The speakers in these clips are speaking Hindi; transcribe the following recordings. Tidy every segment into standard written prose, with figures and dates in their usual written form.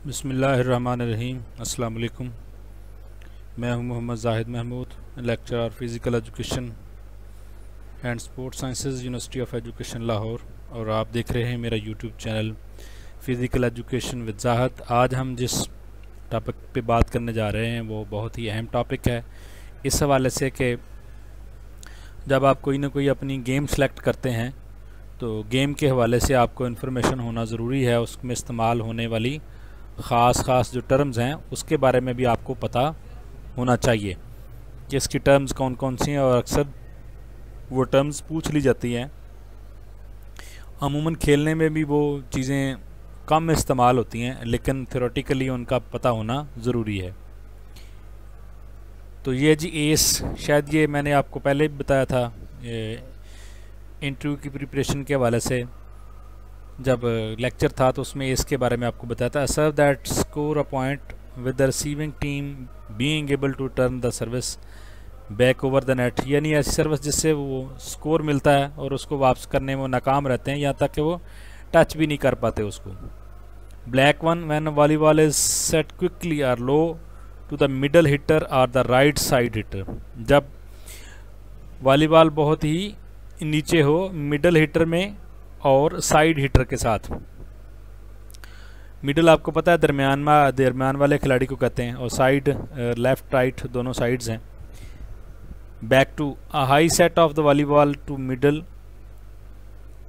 बिस्मिल्लाहिर्रहमानिर्रहीम। अस्सलाम वालेकुम। मैं हूं Mohammad Zahid Mahmood, lecturer physical education and sports sciences, university of education Lahore, और आप देख रहे हैं मेरा YouTube channel physical education with Zahid. आज हम जिस टॉपिक पे बात करने जा रहे हैं वो बहुत ही अहम टॉपिक है, इस हवाले से कि जब आप कोई ना कोई अपनी गेम सेलेक्ट करते हैं तो गेम के हवाले से आपको इन्फॉर्मेशन होना ज़रूरी है। उसमें इस्तेमाल होने वाली ख़ास जो टर्म्स हैं उसके बारे में भी आपको पता होना चाहिए कि इसकी टर्म्स कौन कौन सी हैं, और अक्सर वो टर्म्स पूछ ली जाती हैं। अमूमन खेलने में भी वो चीज़ें कम इस्तेमाल होती हैं, लेकिन थ्योरेटिकली उनका पता होना ज़रूरी है। तो ये जी एस, शायद ये मैंने आपको पहले भी बताया था इंटरव्यू की प्रिपरेशन के हवाले से, जब लेक्चर था तो उसमें इसके बारे में आपको बताया था। Serve that score a point with the receiving team being able to turn the service back over the net, यानी ऐसी सर्विस जिससे वो स्कोर मिलता है और उसको वापस करने में वो नाकाम रहते हैं, यहाँ तक कि वो टच भी नहीं कर पाते उसको। Black one, when volleyball is set quickly or low to the middle hitter और द राइट साइड हिटर, जब वॉलीबॉल बहुत ही नीचे हो मिडल हिटर में और साइड हिटर के साथ। मिडल आपको पता है दरमियान वाले खिलाड़ी को कहते हैं, और साइड लेफ्ट राइट दोनों साइड्स हैं। Back to a high set of the volleyball to middle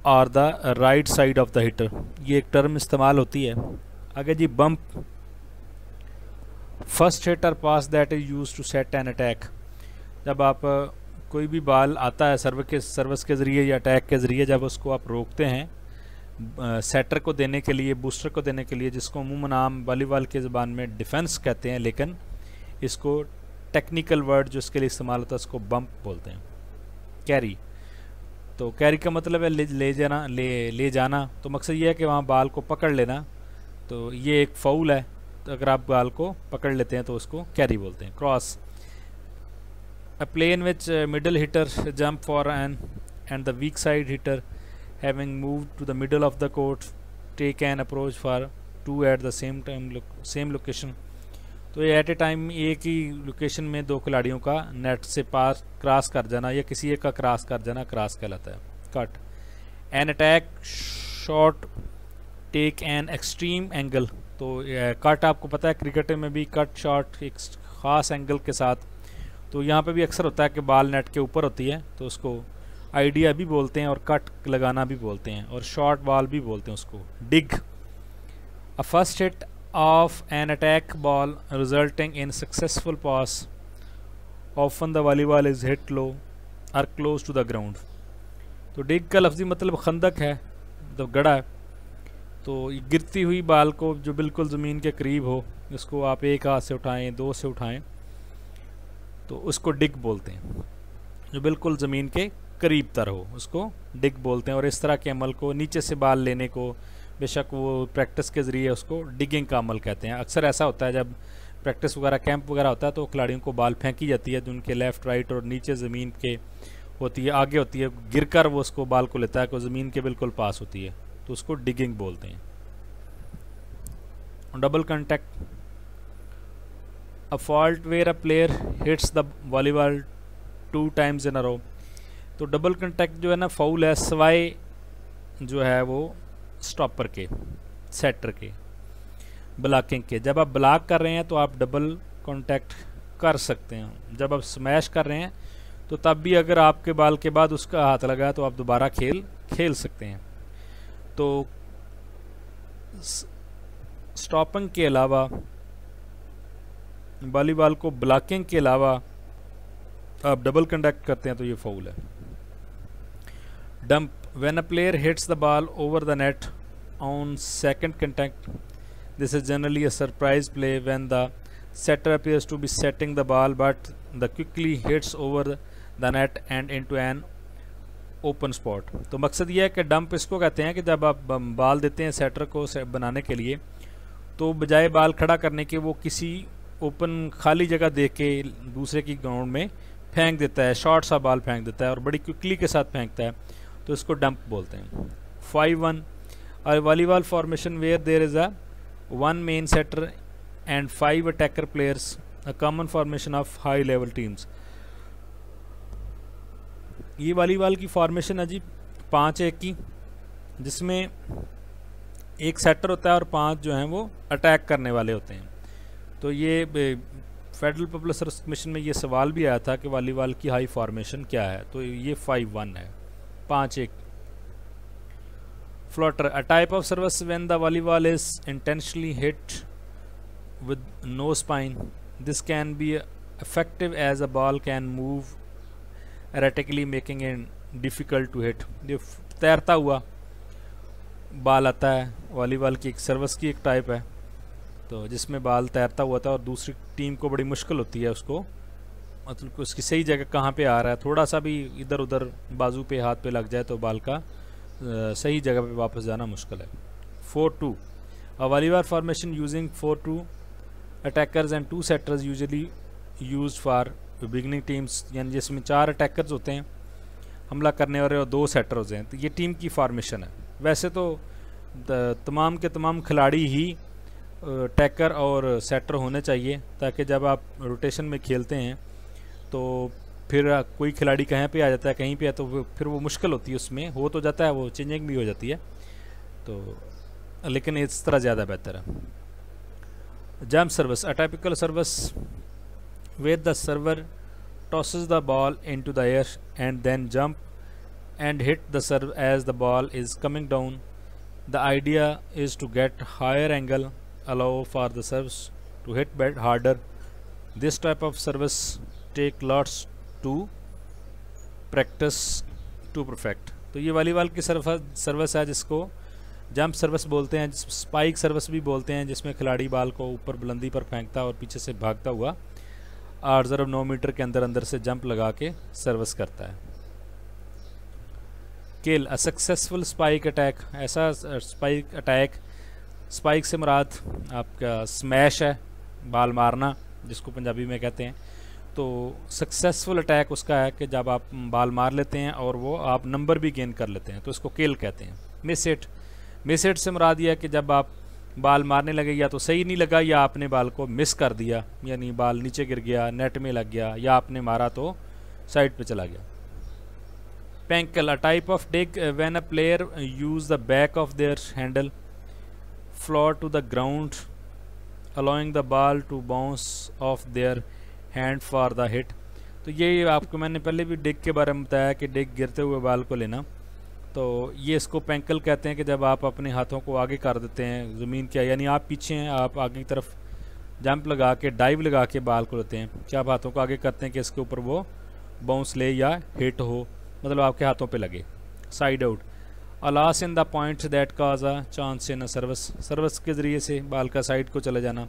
और the right side of the hitter, ये एक टर्म इस्तेमाल होती है। आगे जी bump, first hitter pass that is use to set an attack, जब आप कोई भी बॉल आता है सर्विस के ज़रिए या अटैक के ज़रिए, जब उसको आप रोकते हैं सेटर को देने के लिए, बूस्टर को देने के लिए, जिसको अमूमन आम वॉलीबॉल की ज़बान में डिफेंस कहते हैं, लेकिन इसको टेक्निकल वर्ड जो इसके लिए इस्तेमाल होता है उसको बम्प बोलते हैं। कैरी, तो कैरी का मतलब है ले जाना, तो मकसद ये है कि वहाँ बॉल को पकड़ लेना, तो ये एक फाउल है। तो अगर आप बॉल को पकड़ लेते हैं तो उसको कैरी बोलते हैं। Cross, a play in which middle hitter jump for and the weak side hitter having moved to the middle of the court take an approach for two at the same location, तो ये एट ए टाइम एक ही लोकेशन में दो खिलाड़ियों का नेट से पार क्रॉस कर जाना या किसी एक का क्रॉस कर जाना क्रॉस कहलाता है। Cut, an attack shot take an extreme angle, तो कट आपको पता है क्रिकेट में भी कट शॉट एक ख़ास एंगल के साथ, तो यहाँ पे भी अक्सर होता है कि बॉल नेट के ऊपर होती है तो उसको आइडिया भी बोलते हैं और कट लगाना भी बोलते हैं, और शॉर्ट बॉल भी बोलते हैं उसको। Dig, a first hit of an attack ball resulting in successful pass, often the volleyball is hit low और क्लोज टू द ग्राउंड। तो डिग का लफ्जी मतलब खंदक है, मतलब गड़ा है, तो गिरती हुई बॉल को जो बिल्कुल ज़मीन के करीब हो, उसको आप एक हाथ से उठाएं, दो से उठाएं, तो उसको डिग बोलते हैं। जो बिल्कुल ज़मीन के करीब तर हो उसको डिग बोलते हैं। और इस तरह के अमल को, नीचे से बाल लेने को, बेशक वो प्रैक्टिस के ज़रिए उसको डिगिंग का अमल कहते हैं। अक्सर ऐसा होता है जब प्रैक्टिस वगैरह कैंप वगैरह होता है तो खिलाड़ियों को बाल फेंकी जाती है, जो उनके लेफ़्ट राइट और नीचे ज़मीन के होती है, आगे होती है, गिर कर वो उसको बाल को लेता है को ज़मीन के बिल्कुल पास होती है, तो उसको डिगिंग बोलते हैं। Double contact, a fault where a player hits the volleyball 2 times in a row, तो डबल कॉन्टैक्ट जो है ना फाउल है, सवाए जो है वो स्टॉपर के, सेटर के, ब्लॉकिंग के। जब आप ब्लॉक कर रहे हैं तो आप डबल कॉन्टैक्ट कर सकते हैं। जब आप स्मैश कर रहे हैं तो तब भी अगर आपके बॉल के बाद उसका हाथ लगा तो आप दोबारा खेल सकते हैं। तो स्टॉपिंग के अलावा, वॉलीबॉल को ब्लॉकिंग के अलावा आप डबल कॉन्टैक्ट करते हैं तो ये फाउल है। Dump, when a player hits the ball over the net on second contact, this is generally a surprise play when the setter appears to be setting the ball but the quickly hits over the net and into an open spot. तो मकसद ये है कि डंप इसको कहते हैं कि जब आप बॉल देते हैं सेटर को बनाने के लिए, तो बजाय बॉल खड़ा करने के वो किसी ओपन खाली जगह देख के दूसरे की ग्राउंड में फेंक देता है, शॉर्ट सा बॉल फेंक देता है और बड़ी क्विकली के साथ फेंकता है, तो इसको डंप बोलते हैं। 5-1, और volleyball formation where there is a 1 main setter and 5 attacker players, a common formation of high level teams. ये वॉलीबॉल की फॉर्मेशन है जी 5-1 की, जिसमें एक सेटर होता है और 5 जो हैं वो अटैक करने वाले होते हैं। तो ये फेडरल पब्लिक सर्विस कमीशन में ये सवाल भी आया था कि वॉलीबॉल की हाई फॉर्मेशन क्या है, तो ये 5-1 है, 5-1। Floater, a type of service when the volleyball is intentionally hit with no spine, this can be effective as a ball can move erratically making it difficult to hit। ये तैरता हुआ बाल आता है, वॉलीबॉल की एक सर्विस की एक टाइप है, तो जिसमें बाल तैरता हुआ था और दूसरी टीम को बड़ी मुश्किल होती है उसको, मतलब उसकी सही जगह कहाँ पे आ रहा है, थोड़ा सा भी इधर उधर बाजू पे हाथ पे लग जाए तो बाल का सही जगह पे वापस जाना मुश्किल है। 4-2, a volleyball formation using 4-2 attackers and 2 setters usually used for beginning teams, यानी जिसमें 4 अटैकर्स होते हैं हमला करने वाले और 2 सेटर होते हैं। तो ये टीम की फॉर्मेशन है। वैसे तो तमाम के तमाम खिलाड़ी ही अटैकर और सेटर होने चाहिए, ताकि जब आप रोटेशन में खेलते हैं तो फिर कोई खिलाड़ी कहीं पे आ जाता है कहीं पे है तो फिर वो मुश्किल होती है, उसमें हो तो जाता है, वो चेंजिंग भी हो जाती है, तो लेकिन इस तरह ज़्यादा बेहतर है। Jump service, a typical service where the server tosses the ball into the air and then jump and hit the serve as the ball is coming down. The idea is to get higher angle, allow for the serves to hit bit harder. This type of service take lots to practice to perfect। तो ये वॉलीबॉल की सर्विस है जिसको जंप सर्विस बोलते हैं, स्पाइक सर्विस भी बोलते हैं, जिसमें खिलाड़ी बाल को ऊपर बुलंदी पर फेंकता है और पीछे से भागता हुआ 8.9 मीटर के अंदर से जंप लगा के सर्विस करता है। किल, अ सक्सेसफुल स्पाइक अटैक, ऐसा स्पाइक अटैक, स्पाइक से मुराद आपका स्मैश है, बाल मारना जिसको पंजाबी में कहते हैं। तो सक्सेसफुल अटैक उसका है कि जब आप बाल मार लेते हैं और वो आप नंबर भी गेन कर लेते हैं, तो इसको किल कहते हैं। मिस हिट से मुराद यह है कि जब आप बाल मारने लगे या तो सही नहीं लगा या आपने बाल को मिस कर दिया, यानी बाल नीचे गिर गया, नेट में लग गया, या आपने मारा तो साइड पे चला गया। Pancake, a type of dig when a player use the back of their handle floor to the ground allowing the ball to bounce off their hand for the hit. तो ये आपको मैंने पहले भी डिग के बारे में बताया कि डिग गिरते हुए बाल को लेना, तो ये इसको पेंकल कहते हैं कि जब आप अपने हाथों को आगे कर देते हैं ज़मीन के, यानी आप पीछे हैं, आप आगे की तरफ जंप लगा के डाइव लगा के बाल को लेते हैं, कि आप हाथों को आगे करते हैं कि इसके ऊपर वो बाउंस ले या हिट हो, मतलब आपके हाथों पे लगे। Side out, a loss in the points that cause a chance in a service के ज़रिए से बाल का साइड को चले जाना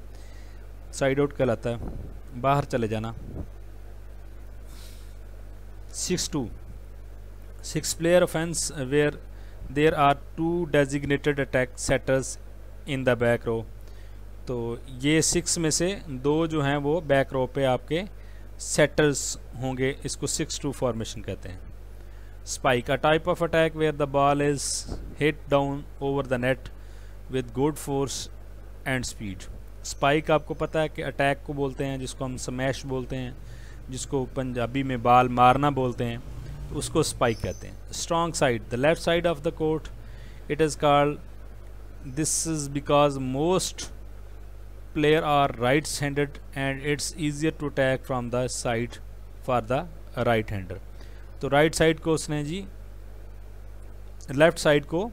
साइड आउट कहलाता है, बाहर चले जाना। 6-2, 6-player offense where there are 2 designated attack setters in the back row। तो ये 6 में से 2 जो हैं वो बैक रो पे आपके सेटर्स होंगे, इसको 6-2 फॉर्मेशन कहते हैं। Spike, a type of attack where the ball is hit down over the net with good force and speed. Spike आपको पता है कि अटैक को बोलते हैं, जिसको हम स्मैश बोलते हैं, जिसको पंजाबी में बाल मारना बोलते हैं, उसको स्पाइक कहते हैं। Strong side, the left side of the court, it is called, this is because most player are rights handed and it's easier to attack from the side for the right hander. तो राइट साइड को उसने जी लेफ्ट साइड को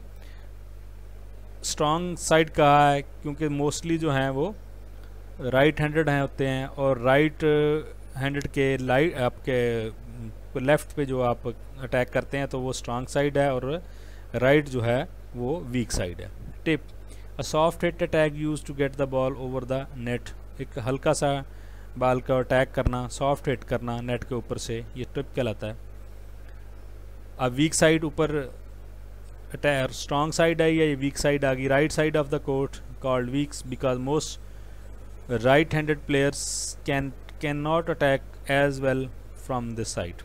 स्ट्रॉन्ग साइड कहा है, क्योंकि मोस्टली जो हैं वो राइट हैंडेड हैं होते हैं, और राइट हैंडेड के लाइट आपके लेफ़्ट पे जो आप अटैक करते हैं तो वो स्ट्रॉन्ग साइड है, और राइट जो है वो वीक साइड है। Tip, a soft hit attack use to get the ball over the net, एक हल्का सा बाल का अटैक करना, सॉफ्ट हिट करना नेट के ऊपर से, ये टिप कहलाता है। अब वीक साइड ऊपर अटैक, स्ट्रॉन्ग साइड है या ये वीक साइड आ गई। Right side of the court called weaks because most right handed players can not attack as well from this side.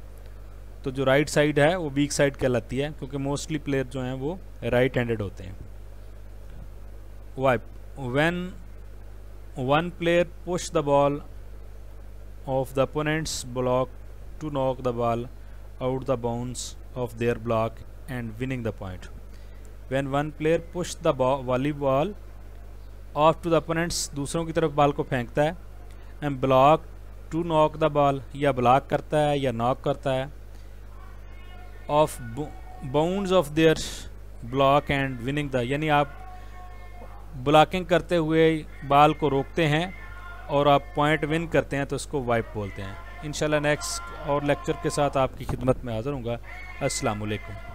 तो जो राइट साइड है वो वीक साइड कहलाती है, क्योंकि मोस्टली प्लेयर जो हैं वो राइट हैंडेड होते हैं। Wipe, when one player push the ball of the opponent's block to knock the ball out the bounds of their block and winning the point. When one player push the volleyball off to the opponents, दूसरों की तरफ बॉल को फेंकता है, and block to knock the ball, या ब्लॉक करता है या नॉक करता है, of bounds of their block and winning the, यानी आप ब्लॉकिंग करते हुए बॉल को रोकते हैं और आप पॉइंट विन करते हैं तो उसको वाइप बोलते हैं। इंशाल्लाह नेक्स्ट और लेक्चर के साथ आपकी खिदमत में हाज़िर हूँगा। अस्सलाम वालेकुम।